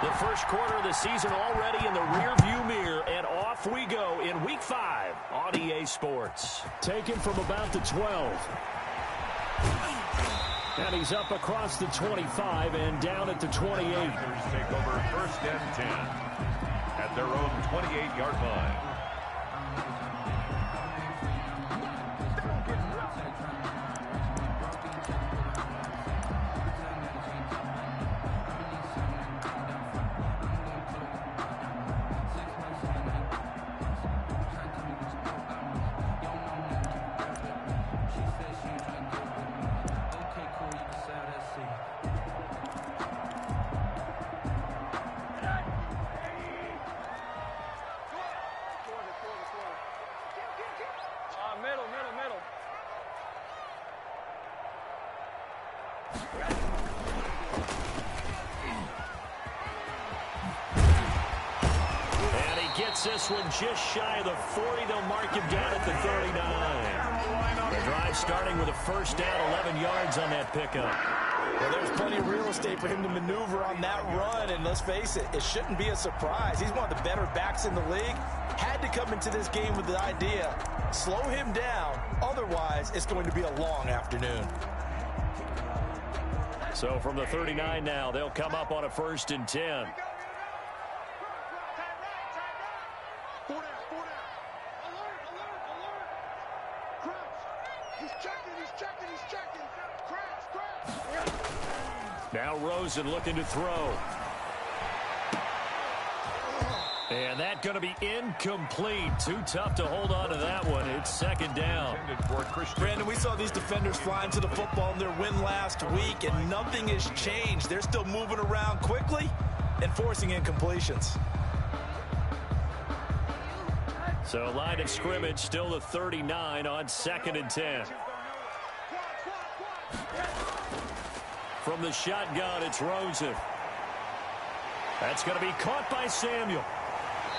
The first quarter of the season already in the rearview mirror, and off we go in Week 5 on EA Sports. Taken from about the 12. And he's up across the 25 and down at the 28. Panthers take over 1st and 10 at their own 28-yard line. This one just shy of the 40. They'll mark him down at the 39. The drive starting with a first down, 11 yards on that pickup. Well, there's plenty of real estate for him to maneuver on that run, and let's face it, it shouldn't be a surprise. He's one of the better backs in the league. Had to come into this game with the idea, slow him down, otherwise it's going to be a long afternoon. So from the 39 now, they'll come up on a 1st and 10. Now Rosen looking to throw. And that's going to be incomplete. Too tough to hold on to that one. It's 2nd down. Brandon, we saw these defenders flying to the football in their win last week, and nothing has changed. They're still moving around quickly and forcing incompletions. So line of scrimmage still the 39 on 2nd and 10. From the shotgun, it's Rosen. That's going to be caught by Samuel.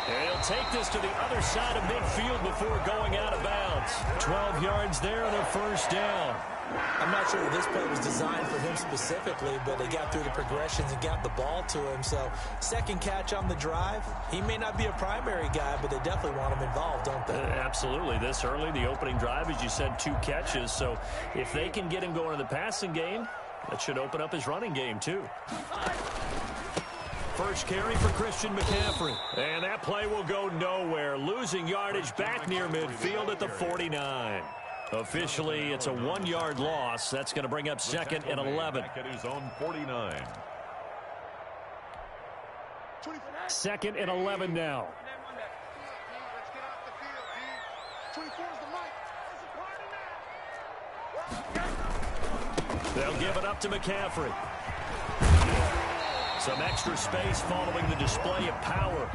And he'll take this to the other side of midfield before going out of bounds. 12 yards there and a 1st down. I'm not sure that this play was designed for him specifically, but they got through the progressions and got the ball to him. So, second catch on the drive. He may not be a primary guy, but they definitely want him involved, don't they? Absolutely. This early, the opening drive, as you said, 2 catches. So, if they can get him going in the passing game, that should open up his running game, too. First carry for Christian McCaffrey. And that play will go nowhere. Losing yardage back near midfield at the 49. Officially, it's a 1-yard loss. That's going to bring up 2nd and 11. At his own 49. 2nd and 11 now. They'll give it up to McCaffrey. Some extra space following the display of power.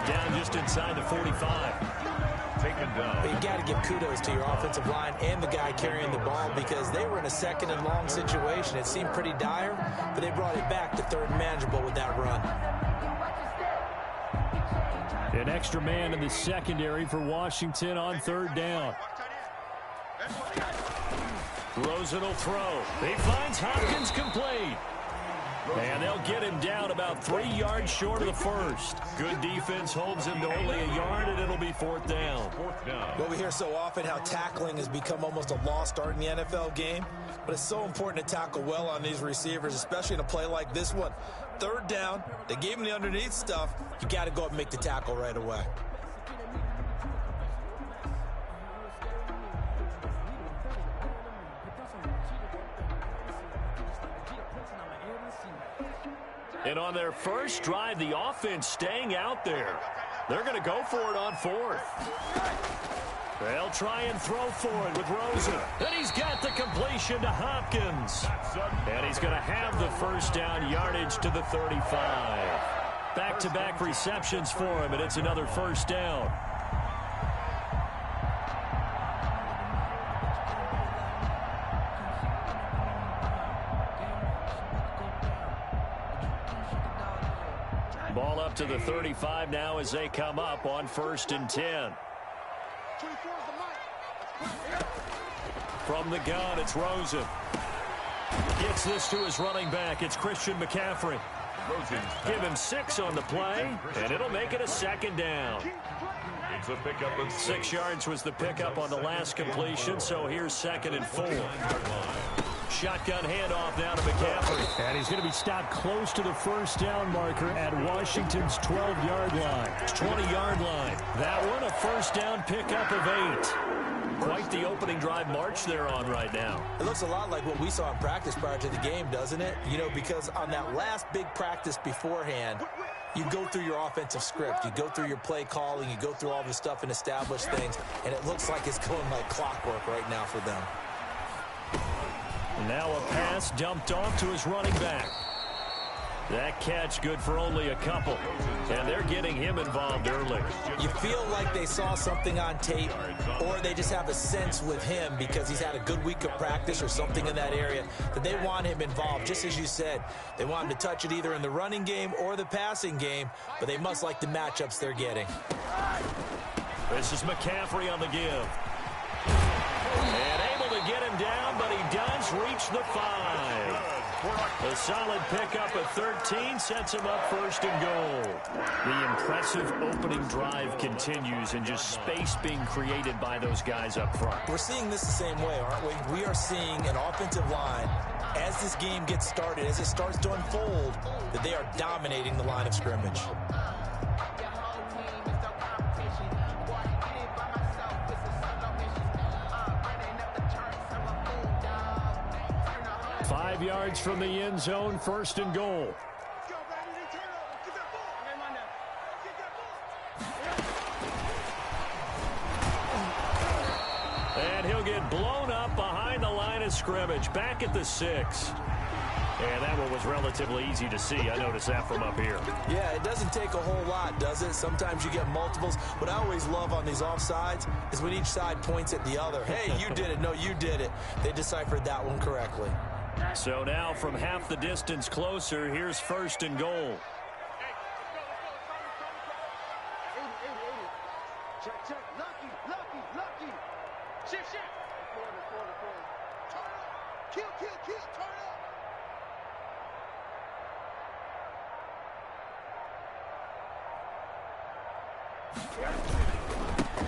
Down just inside the 45. Taken down. But you got to give kudos to your offensive line and the guy carrying the ball, because they were in a 2nd and long situation. It seemed pretty dire, but they brought it back to 3rd and manageable with that run. An extra man in the secondary for Washington on 3rd down. Rosen will throw. He finds Hopkins complete. And they'll get him down about 3 yards short of the 1st. Good defense holds him to only a yard, and it'll be 4th down. Well, we hear so often how tackling has become almost a lost art in the NFL game, but it's so important to tackle well on these receivers, especially in a play like this one. 3rd down, they gave him the underneath stuff. You got to go up and make the tackle right away. And on their first drive, the offense staying out there. They're going to go for it on 4th. They'll try and throw for it with Rosen. And he's got the completion to Hopkins. And he's going to have the 1st down, yardage to the 35. Back-to-back receptions for him, and it's another 1st down. Ball up to the 35 now as they come up on 1st and 10. From the gun, it's Rosen. Gets this to his running back. It's Christian McCaffrey. Give him 6 on the play, and it'll make it a second down. It's a pickup of 6 yards was the pickup on the last completion, so here's 2nd and 4. Shotgun handoff now to McCaffrey. And he's going to be stopped close to the first down marker at Washington's 12-yard line. 20-yard line. That one, a first down pickup of 8. Quite the opening drive march they're on right now. It looks a lot like what we saw in practice prior to the game, doesn't it? You know, because on that last big practice beforehand, you go through your offensive script. You go through your play calling. You go through all the stuff and establish things. And it looks like it's going like clockwork right now for them. Now a pass dumped off to his running back. That catch good for only a couple. And they're getting him involved early. You feel like they saw something on tape, or they just have a sense with him because he's had a good week of practice or something in that area that they want him involved. Just as you said, they want him to touch it either in the running game or the passing game, but they must like the matchups they're getting. This is McCaffrey on the give. And able to get him down, but he does reach the 5. A solid pickup of 13 sets him up 1st and goal. The impressive opening drive continues, and just space being created by those guys up front. We're seeing this the same way, aren't we? We are seeing an offensive line, as this game gets started, as it starts to unfold, that they are dominating the line of scrimmage. Five yards from the end zone, 1st and goal. And he'll get blown up behind the line of scrimmage, back at the 6. And that one was relatively easy to see. I noticed that from up here. Yeah, it doesn't take a whole lot, does it? Sometimes you get multiples. What I always love on these offsides is when each side points at the other. Hey, you did it. No, you did it. They deciphered that one correctly. So now from half the distance closer, here's 1st and goal. Check. Lucky. Shift. Turn up. Kill. Turn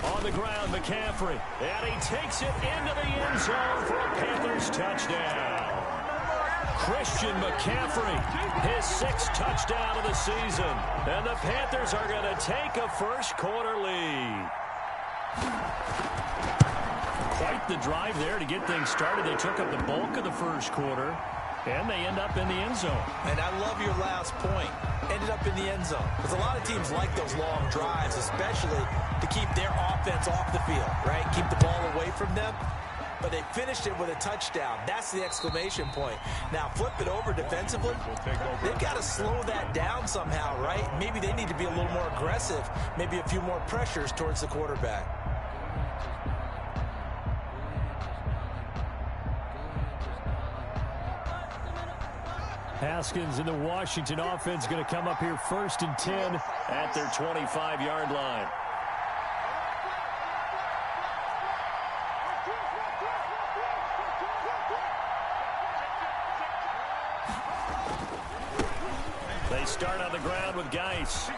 up. On the ground, McCaffrey. And he takes it into the end zone for a Panthers touchdown. Christian McCaffrey, his 6th touchdown of the season. And the Panthers are going to take a first-quarter lead. Quite the drive there to get things started. They took up the bulk of the first quarter, and they end up in the end zone. And I love your last point. Ended up in the end zone. Because a lot of teams like those long drives, especially to keep their offense off the field, right? Keep the ball away from them. But they finished it with a touchdown. That's the exclamation point. Now, flip it over defensively. They've got to slow that down somehow, right? Maybe they need to be a little more aggressive. Maybe a few more pressures towards the quarterback. Haskins and the Washington offense going to come up here 1st and 10 at their 25-yard line. They start on the ground with Geis.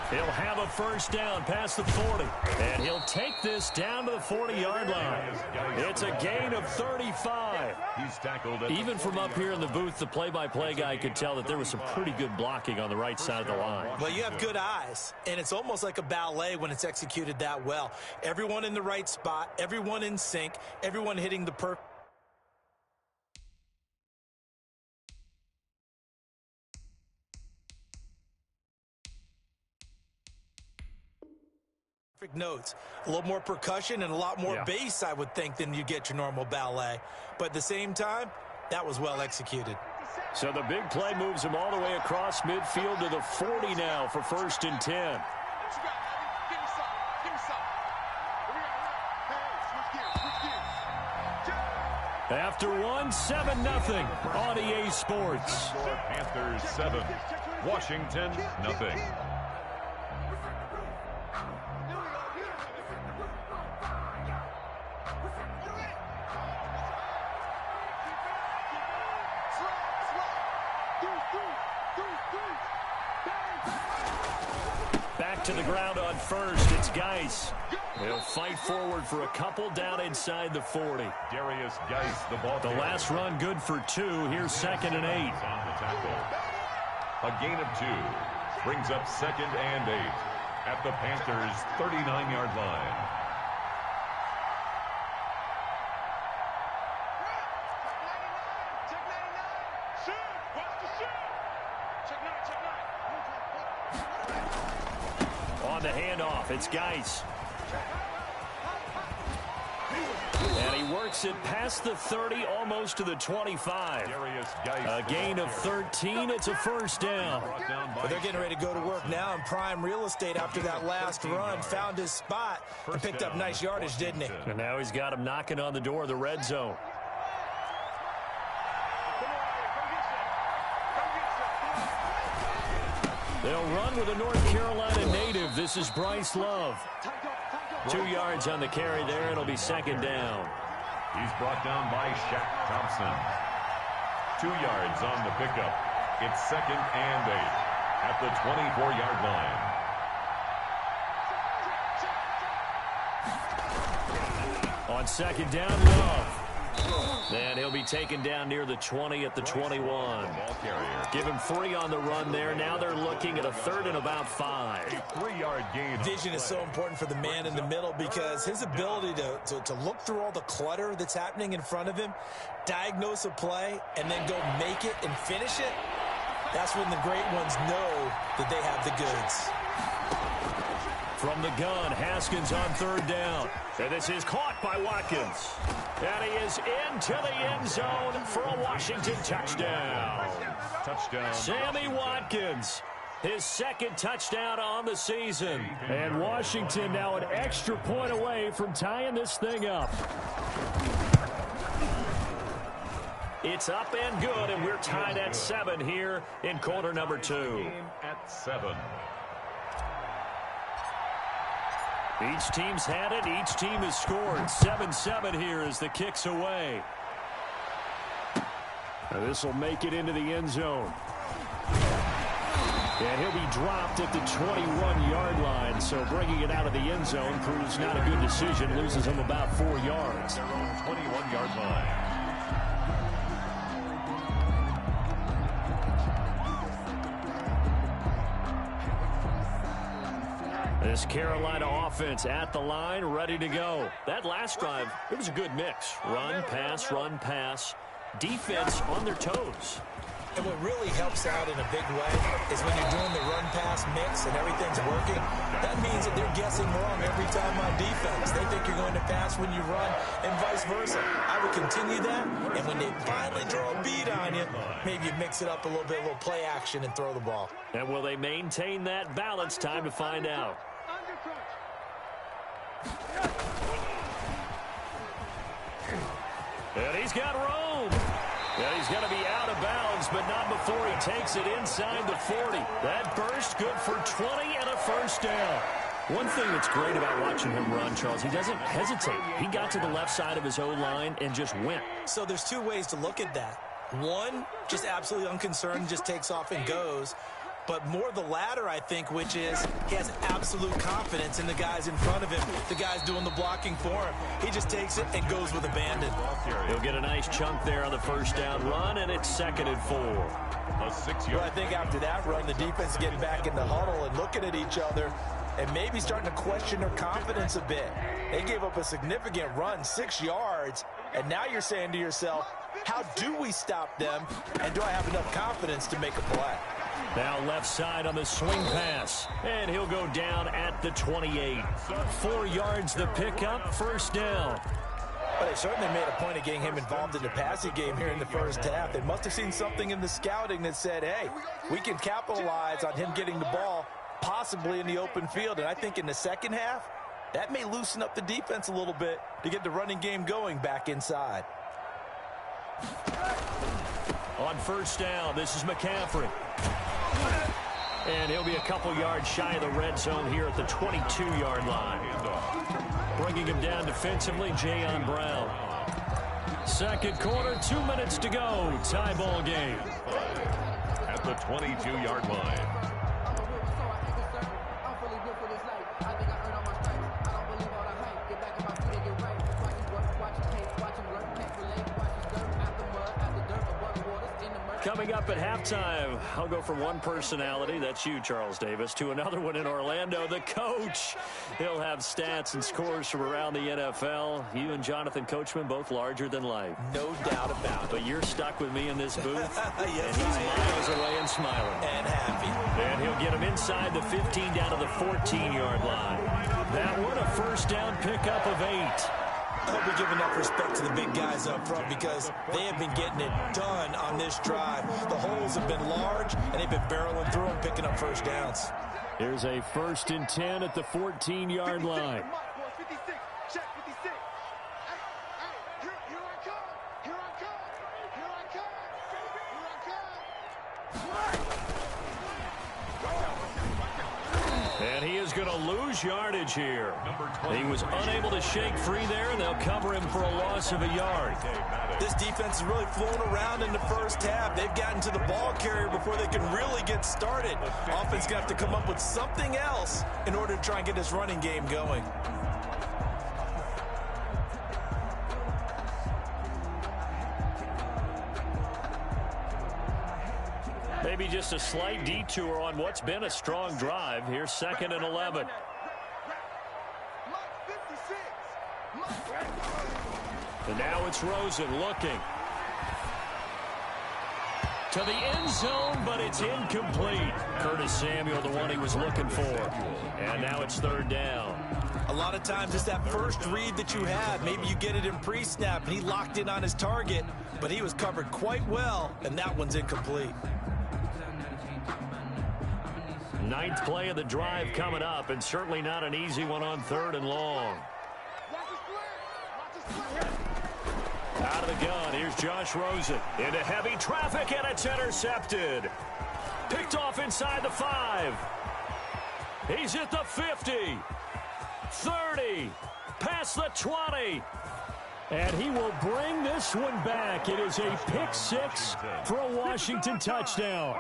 He'll have a first down past the 40. And he'll take this down to the 40-yard line. It's a gain of 35. He's tackled. Even from up here in the booth, the play-by-play guy could tell that there was some pretty good blocking on the right side of the line. Well, you have good eyes, and it's almost like a ballet when it's executed that well. Everyone in the right spot, everyone in sync, everyone hitting the perfect notes. A little more percussion and a lot more bass, I would think, than you get your normal ballet. But at the same time, that was well executed. So the big play moves him all the way across midfield to the 40 now for 1st and 10. After one, 7-0 on EA Sports. Panthers 7, Washington 0. Back to the ground on first. It's Geis. He'll fight forward for a couple down inside the 40. Darius Geis, the ball. The last run good for 2. Here's 2nd and 8. On the tackle. A gain of 2 brings up 2nd and 8 at the Panthers' 39-yard line. On the handoff, it's Geis. And he works it past the 30, almost to the 25. Darius Geis, A gain of 13. It's a first down. But they're getting ready to go to work now in prime real estate after that last run. Found his spot and picked up nice yardage, didn't he? And now he's got him knocking on the door of the red zone. They'll run with a North Carolina native. This is Bryce Love. 2 yards on the carry there. It'll be 2nd down. He's brought down by Shaq Thompson. 2 yards on the pickup. It's 2nd and 8 at the 24-yard line. On 2nd down, Love. And he'll be taken down near the 20 at the 21. Ball carrier. Give him 3 on the run there. Now they're looking at a 3rd and about 5. A 3-yard gain. Vision is so important for the man in the middle because his ability to look through all the clutter that's happening in front of him, diagnose a play, and then go make it and finish it, that's when the great ones know that they have the goods. From the gun, Haskins on 3rd down. And this is caught by Watkins. And he is into the end zone for a Washington touchdown. Touchdown. Sammy Watkins, his 2nd touchdown on the season. And Washington now an extra point away from tying this thing up. It's up and good, and we're tied at 7 here in quarter number 2. Game at 7. Each team's had it. Each team has scored. 7-7 here as the kick's away. This will make it into the end zone. And he'll be dropped at the 21-yard line. So bringing it out of the end zone proves not a good decision. Loses him about 4 yards. Their own 21-yard line. This Carolina offense at the line, ready to go. That last drive, it was a good mix. Run, pass, defense on their toes. And what really helps out in a big way is when you're doing the run-pass mix and everything's working, that means that they're guessing wrong every time on defense. They think you're going to pass when you run and vice versa. I would continue that, and when they finally draw a beat on you, maybe you mix it up a little bit, a little play action and throw the ball. And will they maintain that balance? Time to find out. And he's got room. And he's going to be out of bounds, but not before he takes it inside the 40. That burst good for 20 and a first down. One thing that's great about watching him run, Charles, he doesn't hesitate. He got to the left side of his O-line and just went. So there's 2 ways to look at that. One, just absolutely unconcerned, just takes off and goes. But more the latter, I think, which is he has absolute confidence in the guys in front of him, the guys doing the blocking for him. He just takes it and goes with abandon. He'll get a nice chunk there on the first down run, and it's 2nd and 4. A 6-yard. Well, I think after that run, the defense is getting back in the huddle and looking at each other and maybe starting to question their confidence a bit. They gave up a significant run, 6 yards, and now you're saying to yourself, how do we stop them, and do I have enough confidence to make a play? Now left side on the swing pass, and he'll go down at the 28. 4 yards the pickup, first down. But they certainly made a point of getting him involved in the passing game here in the first half. They must have seen something in the scouting that said, hey, we can capitalize on him getting the ball possibly in the open field. And I think in the second half, that may loosen up the defense a little bit to get the running game going back inside. On first down, this is McCaffrey. And he'll be a couple yards shy of the red zone here at the 22-yard line. Bringing him down defensively, Jayon Brown. Second quarter, 2 minutes to go. Tie ball game. At the 22-yard line. Coming up at halftime, I'll go from one personality, that's you, Charles Davis, to another one in Orlando, the coach. He'll have stats and scores from around the NFL. You and Jonathan Coachman, both larger than life. No doubt about it. But you're stuck with me in this booth. Yes, and he's miles away and smiling. And happy. And he'll get him inside the 15 down to the 14-yard line. That one, a first down pickup of 8. I hope we give enough respect to the big guys up front because they have been getting it done on this drive. The holes have been large, and they've been barreling through them, picking up first downs. Here's a 1st and 10 at the 14-yard line. And he is going to lose yardage here. He was unable to shake free there, and they'll cover him for a loss of a yard. This defense is really flown around in the first half. They've gotten to the ball carrier before they can really get started. Offense got to come up with something else in order to try and get this running game going. Maybe just a slight detour on what's been a strong drive. Here's 2nd and 11. And now it's Rosen looking to the end zone, but it's incomplete. Curtis Samuel, the one he was looking for. And now it's 3rd down. A lot of times it's that first read that you have. Maybe you get it in pre-snap, and he locked in on his target, but he was covered quite well, and that one's incomplete. 9th play of the drive coming up, and certainly not an easy one on 3rd and long. Out of the gun, here's Josh Rosen. Into heavy traffic, and it's intercepted. Picked off inside the 5. He's at the 50. 30. Past the 20. And he will bring this one back. It is a pick 6 for a Washington touchdown.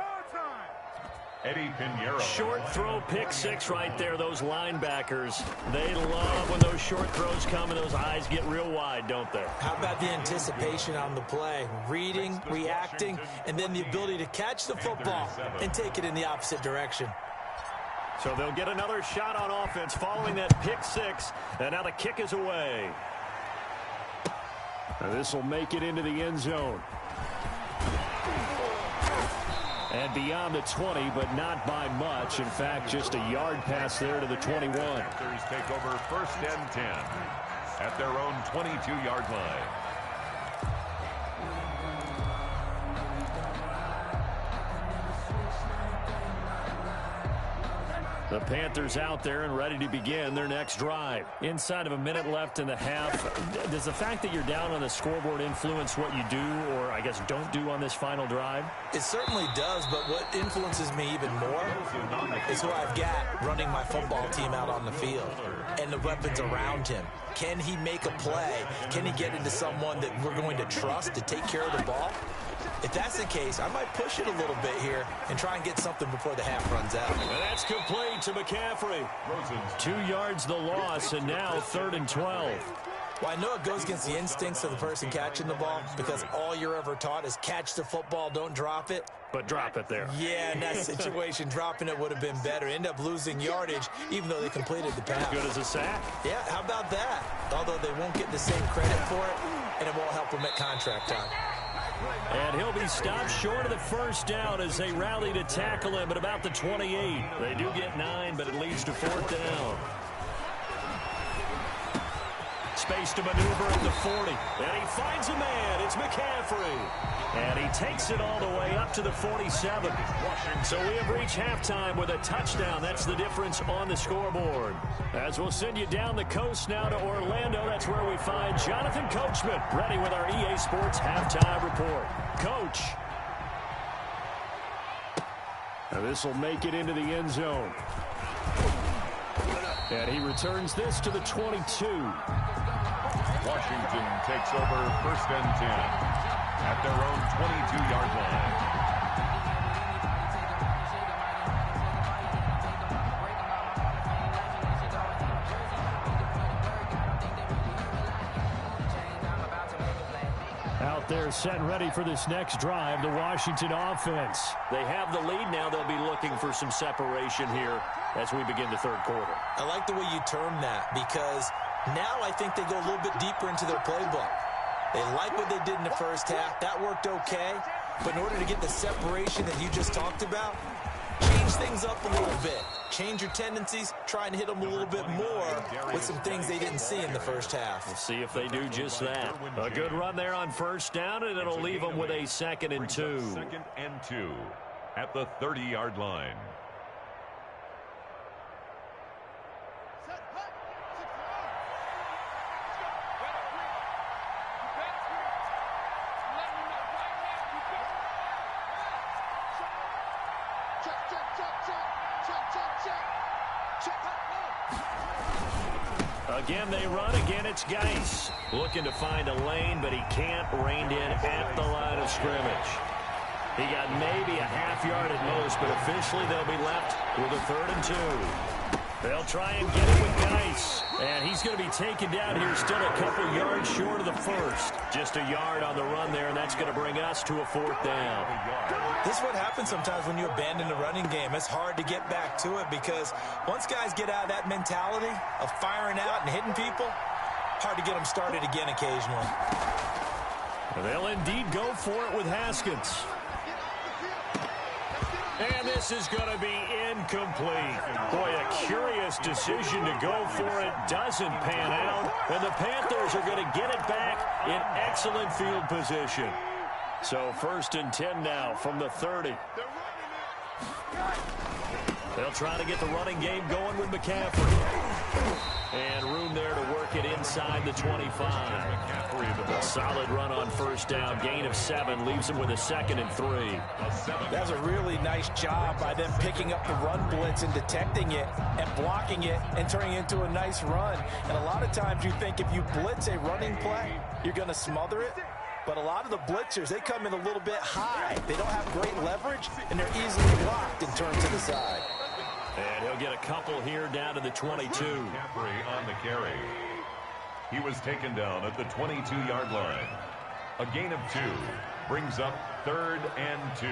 Eddie Pinheiro. Short throw, pick 6 right there. Those linebackers, they love when those short throws come and those eyes get real wide, don't they? How about the anticipation on the play? Reading, reacting, and then the ability to catch the football and take it in the opposite direction. So they'll get another shot on offense following that pick 6, and now the kick is away. This will make it into the end zone. And beyond the 20, but not by much. In fact, just a yard pass there to the 21. Panthers take over 1st and 10 at their own 22-yard line. The Panthers out there and ready to begin their next drive. Inside of a minute left in the half, does the fact that you're down on the scoreboard influence what you do, or I guess don't do on this final drive? It certainly does, but what influences me even more is who I've got running my football team out on the field and the weapons around him. Can he make a play? Can he get into someone that we're going to trust to take care of the ball? If that's the case, I might push it a little bit here and try and get something before the half runs out. And that's complete to McCaffrey. 2 yards the loss, and now 3rd and 12. Well, I know it goes against the instincts of the person catching the ball because all you're ever taught is catch the football, don't drop it. But drop it there. Yeah, in that situation, dropping it would have been better. End up losing yardage, even though they completed the pass. Good as a sack. Yeah, how about that? Although they won't get the same credit for it, and it won't help them at contract time. And he'll be stopped short of the first down as they rally to tackle him at about the 28. They do get 9, but it leads to 4th down. Space to maneuver at the 40. And he finds a man. It's McCaffrey. And he takes it all the way up to the 47. So we have reached halftime with a touchdown. That's the difference on the scoreboard. As we'll send you down the coast now to Orlando, that's where we find Jonathan Coachman, ready with our EA Sports Halftime Report. Coach. And this will make it into the end zone. And he returns this to the 22. Washington takes over 1st and 10 at their own 22-yard line. They're set and ready for this next drive, the Washington offense. They have the lead now. They'll be looking for some separation here as we begin the third quarter. I like the way you term that because now I think they go a little bit deeper into their playbook. They like what they did in the first half. That worked okay. But in order to get the separation that you just talked about, change things up a little bit. Change your tendencies. Try and hit them a little bit more with some things they didn't see in the first half. We'll see if they do just that. A good run there on first down, and it'll leave them with a 2nd and 2. 2nd and 2 at the 30-yard line. Again, they run. Again, it's Geis. Looking to find a lane, but he can't. Reined in at the line of scrimmage. He got maybe a half yard at most, but officially they'll be left with a 3rd and 2. They'll try and get it with Geis. And he's going to be taken down here still a couple yards short of the first. Just a yard on the run there, and that's going to bring us to a 4th down. This is what happens sometimes when you abandon the running game. It's hard to get back to it because once guys get out of that mentality of firing out and hitting people, hard to get them started again occasionally. They'll indeed go for it with Haskins. And this is going to be incomplete. Boy, a curious decision to go for it. Doesn't pan out. And the Panthers are going to get it back in excellent field position. So 1st and 10 now from the 30. They'll try to get the running game going with McCaffrey. And room there to work it inside the 25. A solid run on first down. Gain of 7 leaves him with a 2nd and 3. That's a really nice job by them picking up the run blitz and detecting it and blocking it and turning it into a nice run. And a lot of times you think if you blitz a running play, you're going to smother it. But a lot of the blitzers, they come in a little bit high. They don't have great leverage, and they're easily blocked and turned to the side. And he'll get a couple here down to the 22. McCaffrey on the carry. He was taken down at the 22-yard line. A gain of 2 brings up 3rd and 2.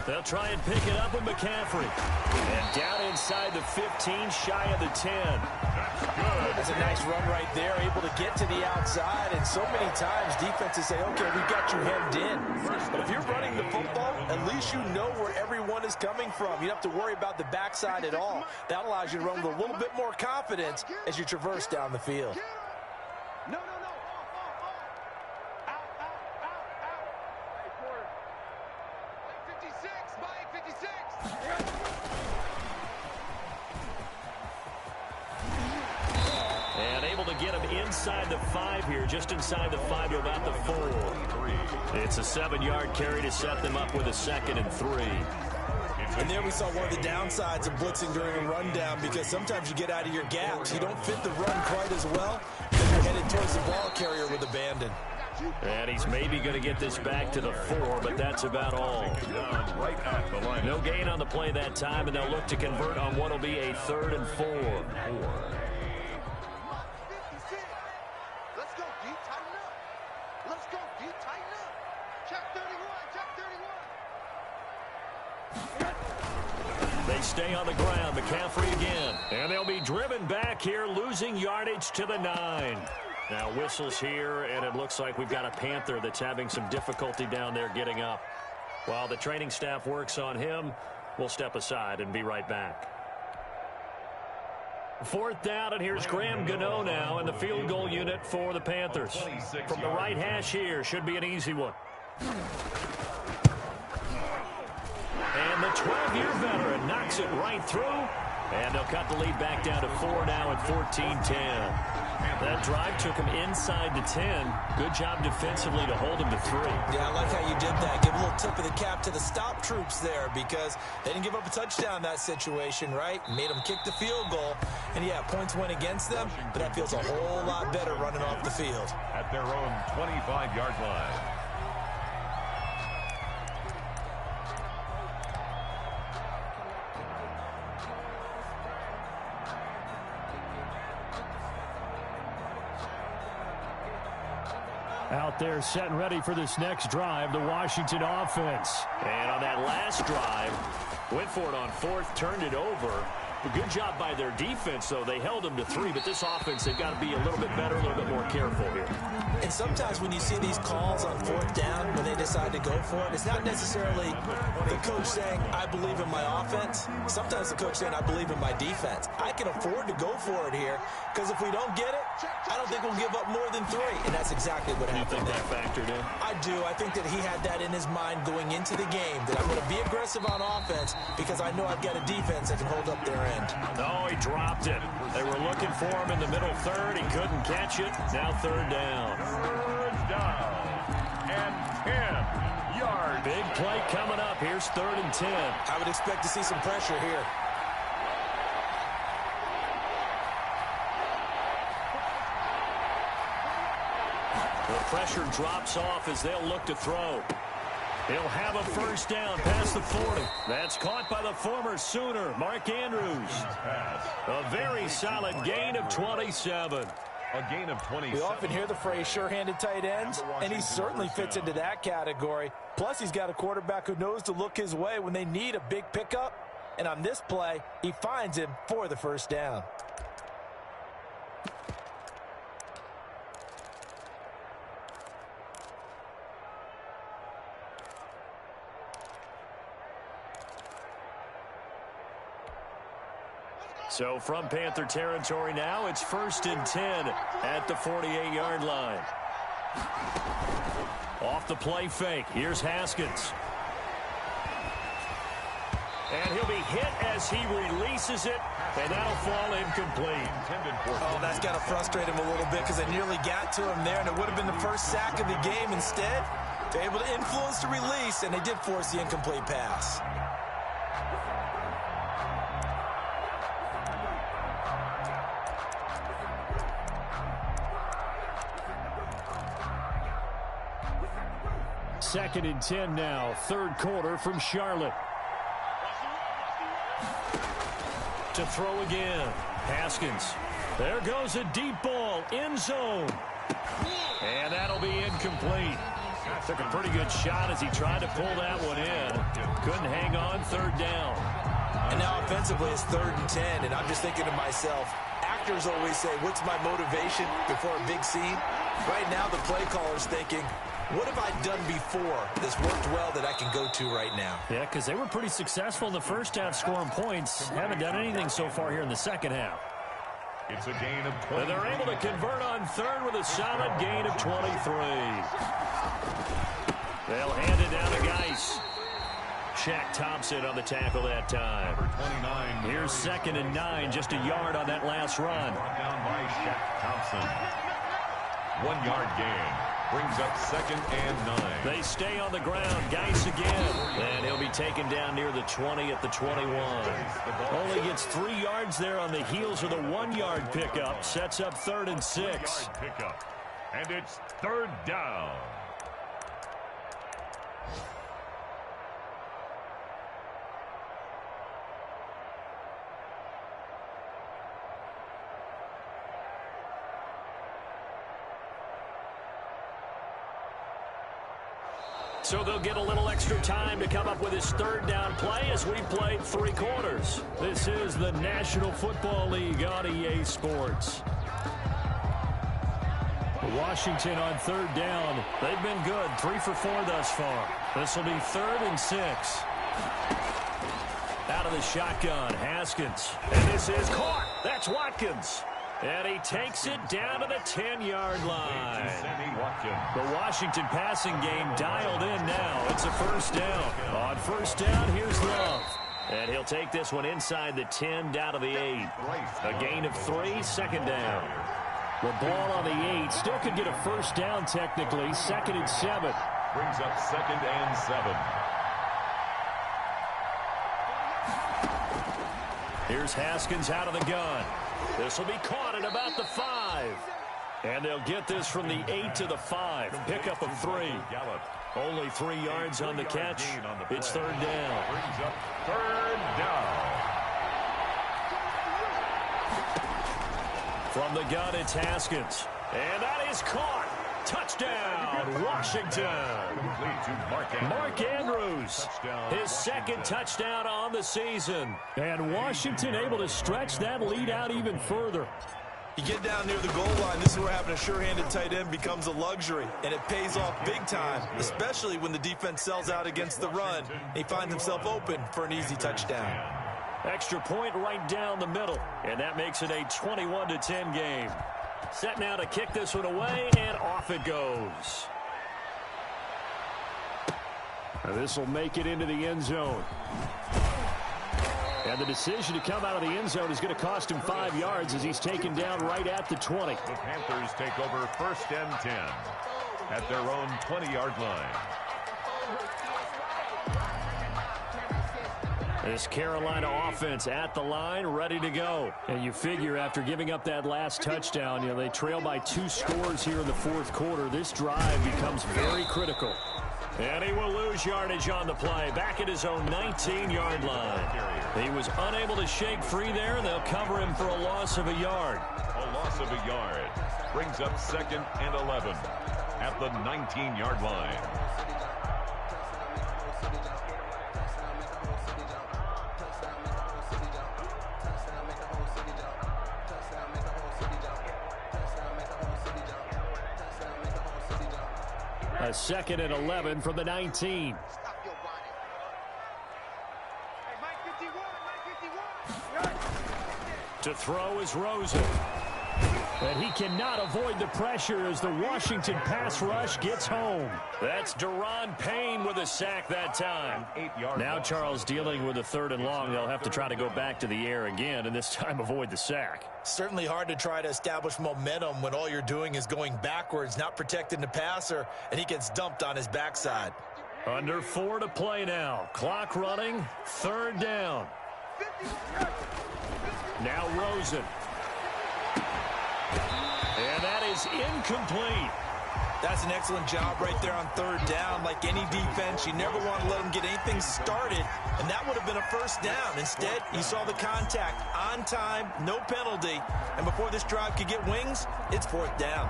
They'll try and pick it up with McCaffrey. And down inside the 15, shy of the 10. That's good. That's a nice run right there, able to get to the outside. And so many times defenses say, okay, we've got you hemmed in. But if you're running the football, at least you know where everyone is coming from. You don't have to worry about the backside at all. That allows you to run with a little bit more confidence as you traverse down the field. No. Out. Hey, quarter. 56, Mike, 56. And able to get him inside the 5 here, just inside the 5 to about the 4. It's a 7-yard carry to set them up with a 2nd and 3. And there we saw one of the downsides of blitzing during a rundown because sometimes you get out of your gaps. You don't fit the run quite as well because you're headed towards the ball carrier with abandon. And he's maybe going to get this back to the 4, but that's about all. Right at the line. No gain on the play that time, and they'll look to convert on what will be a 3rd and 4. 56. Let's go, D. Tighten up. Let's go, D. Tighten up. Check 31. They stay on the ground. McCaffrey again. And they'll be driven back here, losing yardage to the 9. Now whistles here, and it looks like we've got a Panther that's having some difficulty down there getting up. While the training staff works on him, we'll step aside and be right back. 4th down, and here's Graham Gano now in the field goal unit for the Panthers. From the right hash here, should be an easy one. And the 12-year veteran knocks it right through. And they'll cut the lead back down to 4 now at 14-10. That drive took him inside the 10. Good job defensively to hold him to 3. Yeah, I like how you did that. Give a little tip of the cap to the stop troops there because they didn't give up a touchdown in that situation, right? Made them kick the field goal. And, yeah, points went against them, but that feels a whole lot better running off the field. At their own 25-yard line. Out there setting ready for this next drive, the Washington offense. And on that last drive, went for it on fourth, turned it over. A good job by their defense, though. They held them to 3, but this offense, they've got to be a little bit better, a little bit more careful here. And sometimes when you see these calls on fourth down, when they decide to go for it, it's not necessarily the coach saying, I believe in my offense. Sometimes the coach saying, I believe in my defense. I can afford to go for it here, because if we don't get it, I don't think we'll give up more than 3. And that's exactly what happened. You think that factored in? I do. I think that he had that in his mind going into the game, that I'm going to be aggressive on offense because I know I've got a defense that can hold up their end. No, he dropped it. They were looking for him in the middle third. He couldn't catch it. Now third down. Third down and 10 yards. Big play coming up. Here's 3rd and 10. I would expect to see some pressure here. The pressure drops off as they'll look to throw. He'll have a first down past the 40. That's caught by the former Sooner, Mark Andrews. A very solid gain of 27. A gain of 27. We often hear the phrase sure-handed tight ends, and he certainly fits into that category. Plus, he's got a quarterback who knows to look his way when they need a big pickup. And on this play, he finds him for the first down. So from Panther territory now, it's 1st and 10 at the 48-yard line. Off the play fake. Here's Haskins. And he'll be hit as he releases it, and that'll fall incomplete. Oh, that's got to frustrate him a little bit because they nearly got to him there, and it would have been the first sack of the game. Instead, they're able to influence the release, and they did force the incomplete pass. Second and 10 now, third quarter from Charlotte. To throw again, Haskins. There goes a deep ball, end zone. And that'll be incomplete. Took a pretty good shot as he tried to pull that one in. Couldn't hang on, third down. And now offensively it's 3rd and 10, and I'm just thinking to myself, actors always say, what's my motivation before a big scene? Right now the play caller's thinking, what have I done before that's worked well that I can go to right now? Yeah, because they were pretty successful in the first half scoring points. Haven't done anything so far here in the second half. It's a gain of 20. And they're able to convert on third with a solid gain of 23. They'll hand it down to Geis. Shaq Thompson on the tackle that time. Number 29. Here's 2nd and 9, just a yard on that last run. Brought down by Shaq Thompson. 1 yard gain. Brings up 2nd and 9. They stay on the ground. Geis again. And he'll be taken down near the 20 at the 21. Only gets 3 yards there on the heels of the 1 yard pickup. Sets up 3rd and 6. Yard pickup. And it's 3rd down. So they'll get a little extra time to come up with his 3rd down play as we played 3 quarters. This is the National Football League on EA Sports. Washington on 3rd down. They've been good, 3 for 4 thus far. This will be 3rd and 6. Out of the shotgun, Haskins. And this is caught. That's Watkins. And he takes it down to the 10-yard line. The Washington passing game dialed in now. It's a first down. On first down, here's Love. And he'll take this one inside the 10 down to the 8. A gain of 3, 2nd down. The ball on the 8 still could get a first down technically. 2nd and 7. Brings up 2nd and 7. Here's Haskins out of the gun. This will be caught at about the 5. And they'll get this from the 8 to the 5. Pickup of 3. Only 3 yards on the catch. It's 3rd down. Brings up 3rd down. From the gun, it's Haskins. And that is caught. Touchdown, Washington. Complete to Mark Andrews, his second touchdown on the season. And Washington able to stretch that lead out even further. You get down near the goal line, this is where having a sure-handed tight end becomes a luxury, and it pays off big time, especially when the defense sells out against the run. He finds himself open for an easy touchdown. Extra point right down the middle, and that makes it a 21-10 game. Set now to kick this one away, and off it goes. This will make it into the end zone. And the decision to come out of the end zone is going to cost him 5 yards as he's taken down right at the 20. The Panthers take over 1st and 10 at their own 20-yard line. This Carolina offense at the line, ready to go. And you figure after giving up that last touchdown, they trail by 2 scores here in the fourth quarter. This drive becomes very critical. And he will lose yardage on the play, back at his own 19-yard line. He was unable to shake free there, and they'll cover him for a loss of a yard. A loss of a yard brings up 2nd and 11 at the 19-yard line. A 2nd and 11 from the 19. To throw is Rosen. And he cannot avoid the pressure as the Washington pass rush gets home. That's Daron Payne with a sack that time. Now Charles dealing with a 3rd and long. They'll have to try to go back to the air again, and this time avoid the sack. Certainly hard to try to establish momentum when all you're doing is going backwards, not protecting the passer, and he gets dumped on his backside. Under 4 to play now. Clock running, 3rd down. Now Rosen. And that is incomplete. That's an excellent job right there on 3rd down. Like any defense, you never want to let them get anything started, and that would have been a 1st down. Instead, you saw the contact on time, no penalty, and before this drive could get wings, it's 4th down.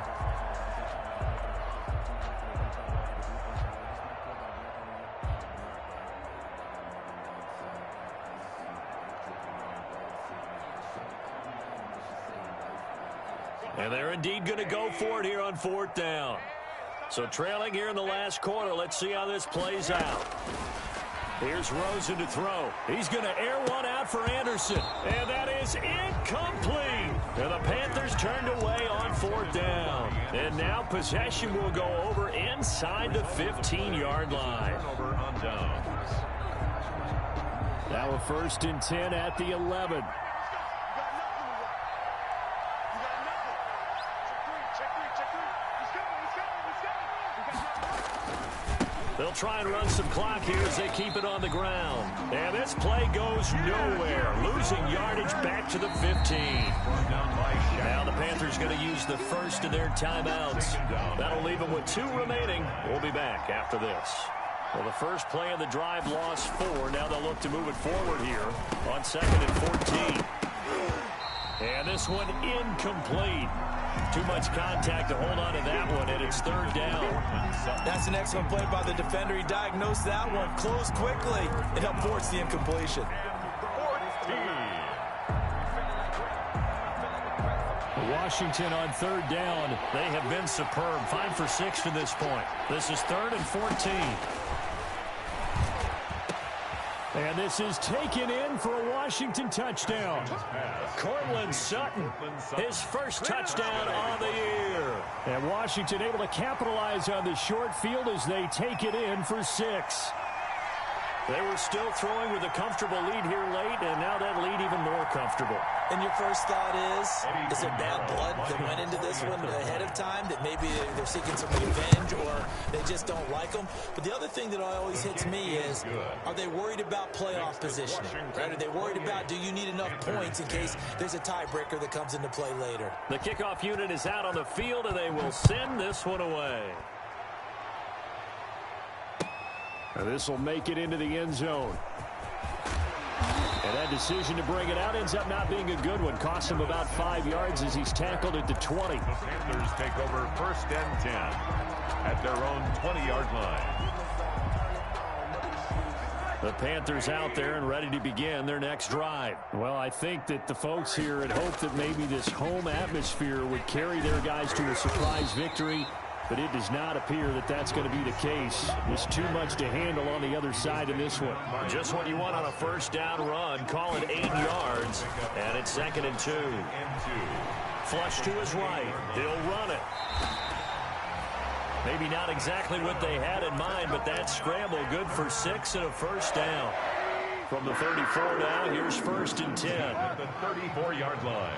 And they're indeed going to go for it here on 4th down. So trailing here in the last quarter, let's see how this plays out. Here's Rosen to throw. He's going to air one out for Anderson. And that is incomplete. And the Panthers turned away on 4th down. And now possession will go over inside the 15-yard line. Turnover on downs. Now a 1st and 10 at the 11. They'll try and run some clock here as they keep it on the ground. And this play goes nowhere. Losing yardage back to the 15. Now the Panthers going to use the first of their timeouts. That'll leave them with 2 remaining. We'll be back after this. Well, the first play of the drive lost 4. Now they'll look to move it forward here on 2nd and 14. And this one incomplete. Too much contact to hold on to that one, and it's 3rd down. That's an excellent play by the defender. He diagnosed that one, closed quickly, and helped force the incompletion. Washington on 3rd down. They have been superb. 5 for 6 to this point. This is 3rd and 14. And this is taken in for a Washington touchdown. Courtland Sutton, his first touchdown on the year. And Washington able to capitalize on the short field as they take it in for 6. They were still throwing with a comfortable lead here late, and now that lead even more comfortable. And your first thought is there bad blood that went into this one ahead of time, that maybe they're seeking some revenge or they just don't like them? But the other thing that always hits me is, are they worried about playoff positioning? Right? Are they worried about, do you need enough points in case there's a tiebreaker that comes into play later? The kickoff unit is out on the field, and they will send this one away. And this will make it into the end zone. And that decision to bring it out ends up not being a good one. Costs him about 5 yards as he's tackled at the 20. The Panthers take over 1st and 10 at their own 20-yard line. The Panthers out there and ready to begin their next drive. Well, I think that the folks here had hoped that maybe this home atmosphere would carry their guys to a surprise victory, but it does not appear that that's going to be the case. There's too much to handle on the other side in this one. Just what you want on a first down run. Call it 8 yards, and it's 2nd and 2. Flush to his right. He'll run it. Maybe not exactly what they had in mind, but that scramble good for 6 and a first down. From the 34 now, here's 1st and 10. At the 34-yard line.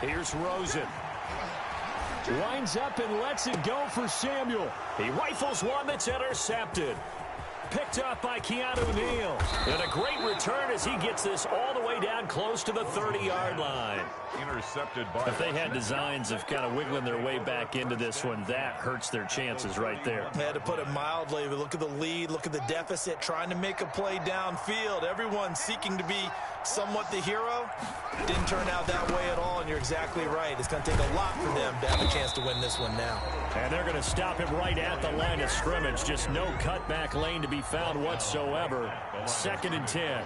Here's Rosen. Winds up and lets it go for Samuel. He rifles one that's intercepted. Picked up by Keanu Neal. And a great return as he gets this all the way down close to the 30-yard line. Intercepted by... If they had designs of kind of wiggling their way back into this one, that hurts their chances right there. I had to put it mildly, but look at the lead, look at the deficit, trying to make a play downfield. Everyone seeking to be somewhat the hero. Didn't turn out that way at all, and you're exactly right. It's going to take a lot for them to have a chance to win this one now. And they're going to stop him right at the line of scrimmage. Just no cutback lane to be found whatsoever. 2nd and 10.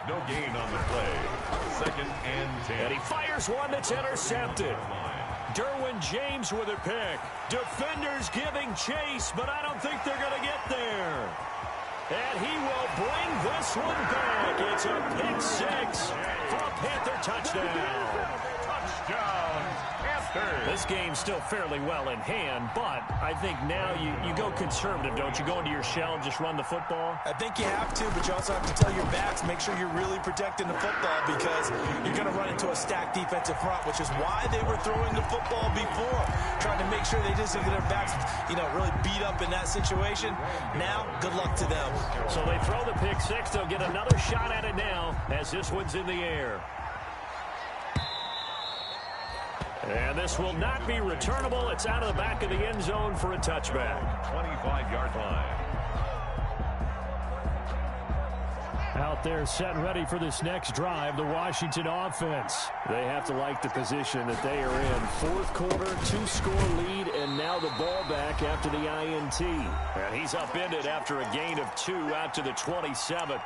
No gain on the play. 2nd and 10. And he fires one that's intercepted. Derwin James with a pick. Defenders giving chase, but I don't think they're going to get there. And he will bring this one back. It's a pick 6 for a Panther touchdown. Touchdown, Panthers. This game's still fairly well in hand, but I think now you go conservative, don't you? Go into your shell and just run the football? I think you have to, but you also have to tell your backs, make sure you're really protecting the football because you're going to run into a stacked defensive front, which is why they were throwing the football before, trying to make sure they just get their backs, really beat up in that situation. Now, good luck to them. So they throw the pick 6. They'll get another shot at it now as this one's in the air. And this will not be returnable. It's out of the back of the end zone for a touchback. 25-yard line. Out there set and ready for this next drive, the Washington offense. They have to like the position that they are in. 4th quarter, 2-score lead, and now the ball back after the INT. And he's upended after a gain of 2 out to the 27.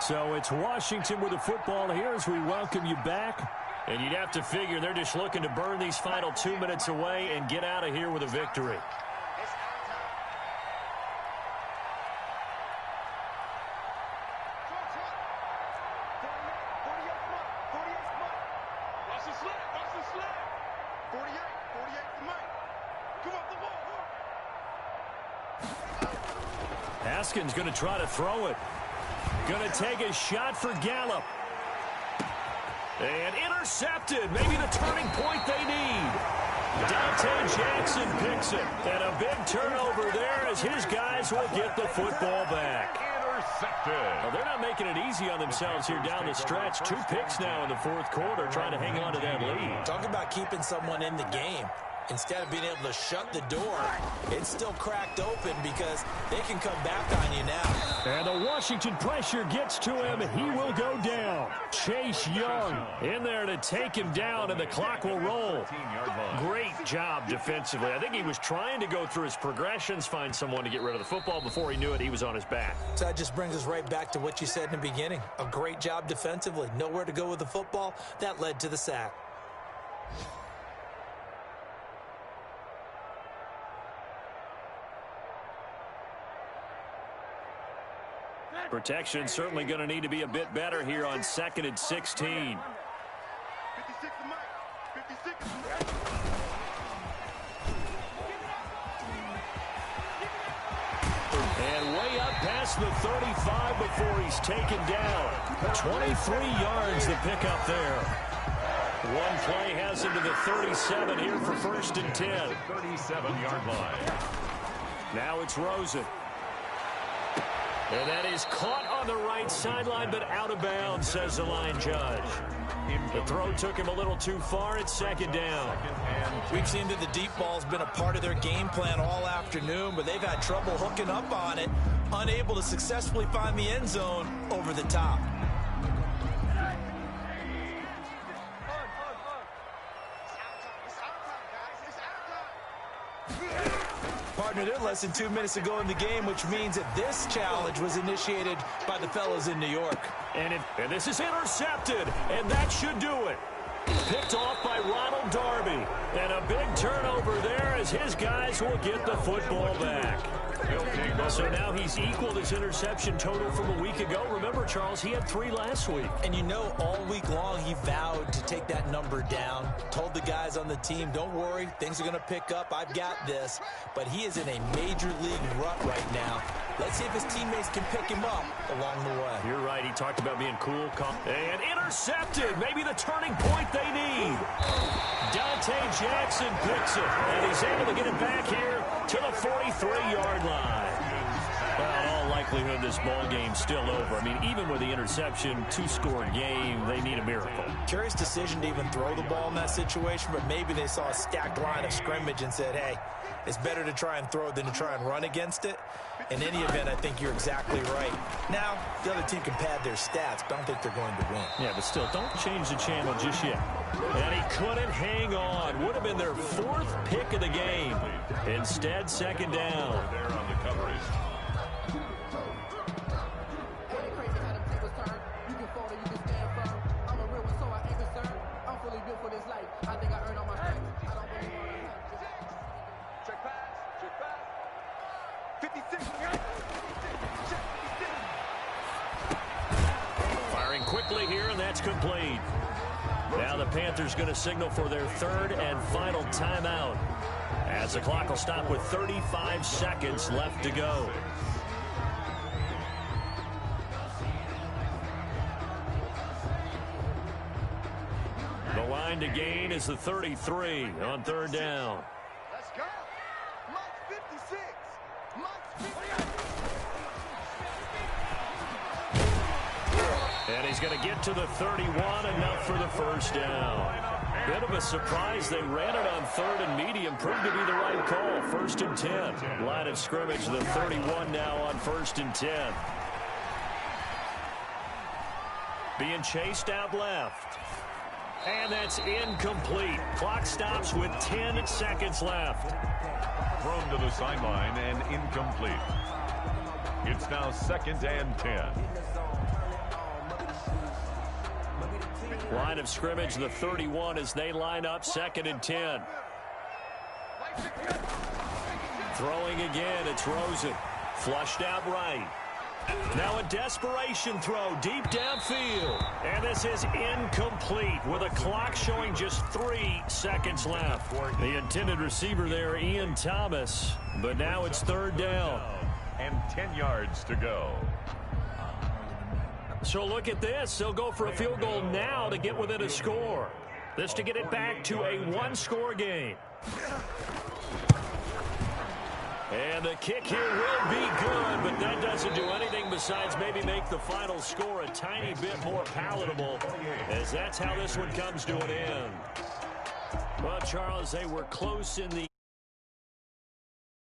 So it's Washington with the football here as we welcome you back. And you'd have to figure they're just looking to burn these final 2 minutes away and get out of here with a victory. Haskins going to try to throw it. Going to take a shot for Gallup. And intercepted. Maybe the turning point they need. Dante Jackson picks it. And a big turnover there as his guys will get the football back. Intercepted. Well, they're not making it easy on themselves here down the stretch. 2 picks now in the 4th quarter trying to hang on to that lead. Talk about keeping someone in the game. Instead of being able to shut the door, it's still cracked open because they can come back on you now. And the Washington pressure gets to him. He will go down. Chase Young in there to take him down, and the clock will roll. Great job defensively. I think he was trying to go through his progressions, find someone to get rid of the football. Before he knew it, he was on his back. So that just brings us right back to what you said in the beginning. A great job defensively. Nowhere to go with the football. That led to the sack. Protection certainly going to need to be a bit better here on 2nd and 16. 56 to Mike. 56. And way up past the 35 before he's taken down. 23 yards the pickup there. One play has him to the 37 here for 1st and 10. 37-yard line. Now it's Rosen. And that is caught on the right sideline, but out of bounds, says the line judge. The throw took him a little too far. It's second down. We've seen that the deep ball's been a part of their game plan all afternoon, but they've had trouble hooking up on it, unable to successfully find the end zone over the top. Partner, they're less than 2 minutes ago in the game, which means that this challenge was initiated by the fellows in New York. And this is intercepted, and that should do it. Picked off by Ronald Darby. And a big turnover there as his guys will get the football back. So now he's equaled his interception total from a week ago. Remember, Charles, he had 3 last week. And you know, all week long he vowed to take that number down. Told the guys on the team, don't worry, things are going to pick up. I've got this. But he is in a major league rut right now. Let's see if his teammates can pick him up along the way. You're right. He talked about being cool, calm, and intercepted. Maybe the turning point they need. Dante Jackson picks it, and he's able to get it back here to the 43-yard line. Well, in all likelihood, this ball game's still over. I mean, even with the interception, 2-score game, they need a miracle. Curious decision to even throw the ball in that situation, but maybe they saw a stacked line of scrimmage and said, hey, it's better to try and throw than to try and run against it. In any event, I think you're exactly right. Now, the other team can pad their stats, but I don't think they're going to win. Yeah, but still, don't change the channel just yet. And he couldn't hang on. Would have been their 4th pick of the game. Instead, second down. There on the coverage. Firing quickly here, and that's complete. Now the Panthers going to signal for their 3rd and final timeout, as the clock will stop with 35 seconds left to go. The line to gain is the 33 on 3rd down. Let's go. Mark 56. Mark 58. And he's going to get to the 31, enough for the first down. Bit of a surprise. They ran it on 3rd and medium. Proved to be the right call. 1st and 10. Line of scrimmage, the 31 now on 1st and 10. Being chased out left. And that's incomplete. Clock stops with 10 seconds left. Thrown to the sideline and incomplete. It's now 2nd and 10. Line of scrimmage, the 31, as they line up 2nd and 10. Throwing again, it's Rosen. Flushed out right. Now a desperation throw deep downfield. And this is incomplete with a clock showing just 3 seconds left. The intended receiver there, Ian Thomas. But now it's 3rd down. And 10 yards to go. So look at this. They'll go for a field goal now to get within a score. This to get it back to a 1-score game. And the kick here will be good, but that doesn't do anything besides maybe make the final score a tiny bit more palatable, as that's how this one comes to an end. Well, Charles, they were close in the